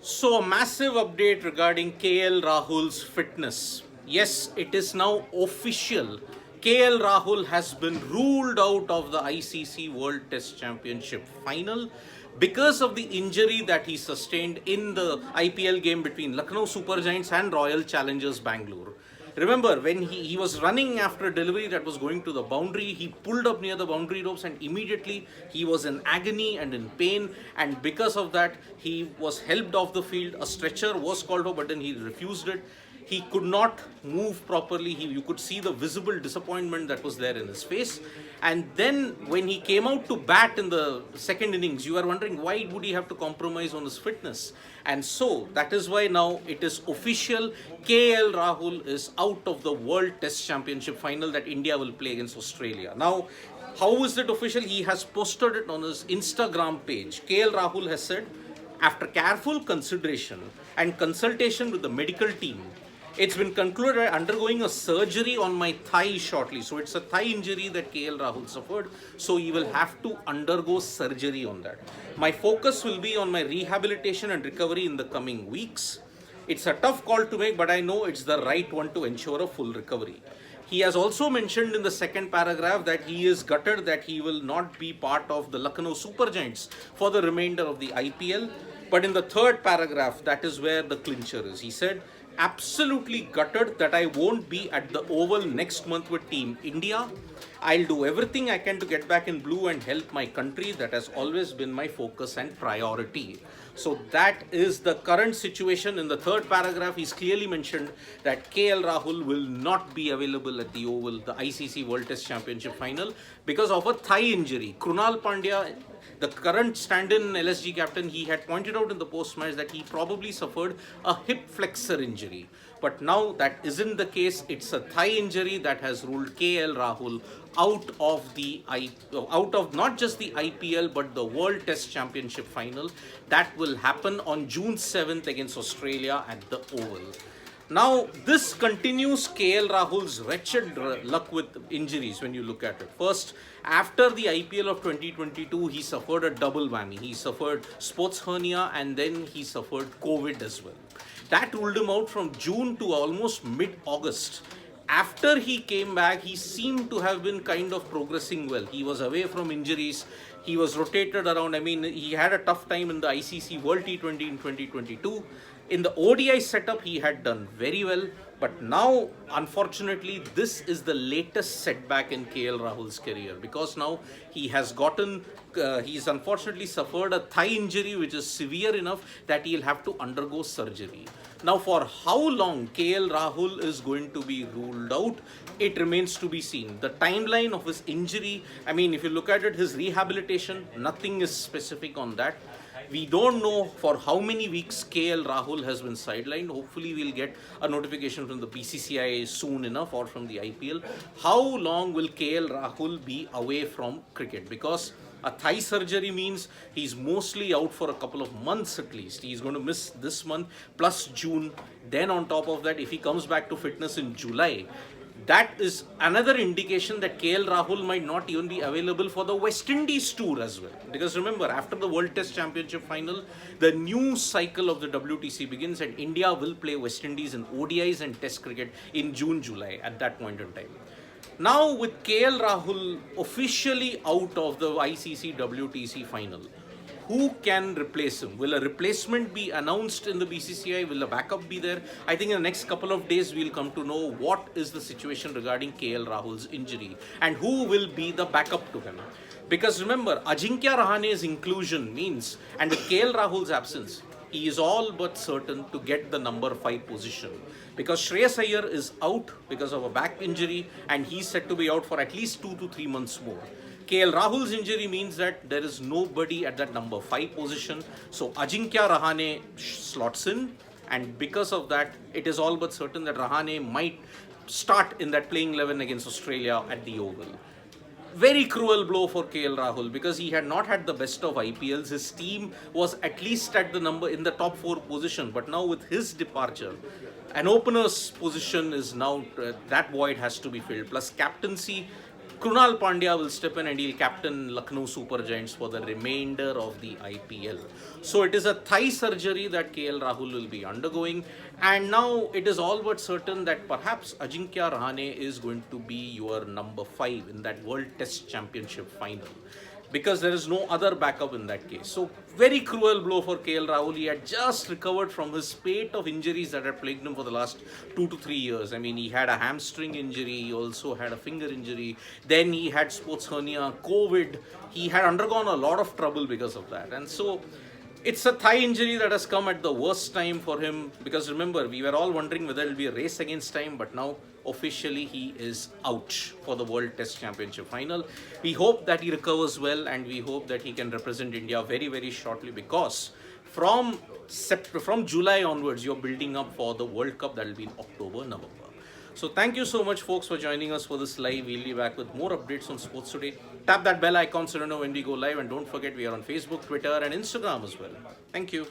So, a massive update regarding KL Rahul's fitness. Yes, it is now official. KL Rahul has been ruled out of the ICC World Test Championship final because of the injury that he sustained in the IPL game between Lucknow Super Giants and Royal Challengers Bangalore. Remember, when he was running after a delivery that was going to the boundary, he pulled up near the boundary ropes and immediately he was in agony and in pain. And because of that, he was helped off the field. A stretcher was called for, but then he refused it. He could not move properly. You could see the visible disappointment that was there in his face. And then when he came out to bat in the second innings, you are wondering why would he have to compromise on his fitness? And so that is why now it is official. KL Rahul is out of the World Test Championship final that India will play against Australia. Now, how is it official? He has posted it on his Instagram page. KL Rahul has said, after careful consideration and consultation with the medical team, it's been concluded undergoing a surgery on my thigh shortly. So it's a thigh injury that KL Rahul suffered. So he will have to undergo surgery on that. My focus will be on my rehabilitation and recovery in the coming weeks. It's a tough call to make, but I know it's the right one to ensure a full recovery. He has also mentioned in the second paragraph that he is gutted that he will not be part of the Lucknow Super Giants for the remainder of the IPL. But in the third paragraph, that is where the clincher is. He said, absolutely gutted that I won't be at the Oval next month with Team India. I'll do everything I can to get back in blue and help my country. That has always been my focus and priority. So that is the current situation. In the third paragraph, he's clearly mentioned that KL Rahul will not be available at the Oval, the ICC World Test Championship final, because of a thigh injury. Krunal Pandya, the current stand-in LSG captain, he had pointed out in the post-match that he probably suffered a hip flexor injury. But now that isn't the case. It's a thigh injury that has ruled KL Rahul out of not just the IPL but the World Test Championship final that will happen on June 7th against Australia at the Oval. Now, this continues KL Rahul's wretched luck with injuries when you look at it. First, after the IPL of 2022, he suffered a double whammy. He suffered sports hernia and then he suffered COVID as well. That ruled him out from June to almost mid-August. After he came back, he seemed to have been kind of progressing well. He was away from injuries. He was rotated around. I mean, he had a tough time in the ICC World T20 in 2022. In the ODI setup, he had done very well. But now, unfortunately, this is the latest setback in KL Rahul's career because now he has he's unfortunately suffered a thigh injury which is severe enough that he'll have to undergo surgery. Now, for how long KL Rahul is going to be ruled out, it remains to be seen. The timeline of his injury, I mean, if you look at it, his rehabilitation, nothing is specific on that. We don't know for how many weeks KL Rahul has been sidelined. Hopefully, we'll get a notification from the BCCI soon enough or from the IPL. How long will KL Rahul be away from cricket? Because a thigh surgery means he's mostly out for a couple of months at least. He's going to miss this month plus June. Then on top of that, if he comes back to fitness in July, that is another indication that KL Rahul might not even be available for the West Indies tour as well. Because remember, after the World Test Championship final, the new cycle of the WTC begins and India will play West Indies in ODIs and Test cricket in June, July at that point in time. Now with KL Rahul officially out of the ICC WTC final, who can replace him? Will a replacement be announced in the BCCI? Will a backup be there? I think in the next couple of days, we'll come to know what is the situation regarding KL Rahul's injury and who will be the backup to him. Because remember, Ajinkya Rahane's inclusion means, and with KL Rahul's absence, he is all but certain to get the number 5 position. Because Shreyas Iyer is out because of a back injury and he's set to be out for at least 2 to 3 months more. KL Rahul's injury means that there is nobody at that number 5 position. So Ajinkya Rahane slots in, and because of that, it is all but certain that Rahane might start in that playing 11 against Australia at the Oval. Very cruel blow for KL Rahul because he had not had the best of IPLs. His team was at least at the number in the top 4 position, but now with his departure, an opener's position is now that void has to be filled. Plus captaincy, Krunal Pandya will step in and he'll captain Lucknow Super Giants for the remainder of the IPL. So it is a thigh surgery that KL Rahul will be undergoing, and now it is all but certain that perhaps Ajinkya Rahane is going to be your number 5 in that World Test Championship final, because there is no other backup in that case. So very cruel blow for KL Rahul. He had just recovered from his spate of injuries that had plagued him for the last 2 to 3 years. I mean, he had a hamstring injury, he also had a finger injury, then he had sports hernia, COVID. He had undergone a lot of trouble because of that. And so it's a thigh injury that has come at the worst time for him, because remember, we were all wondering whether it will be a race against time, but now officially he is out for the World Test Championship final. We hope that he recovers well, and we hope that he can represent India very, very shortly, because from July onwards, you're building up for the World Cup that will be in October, November. So thank you so much, folks, for joining us for this live. We'll be back with more updates on sports today. Tap that bell icon so you know when we go live, and don't forget we are on Facebook, Twitter and Instagram as well. Thank you.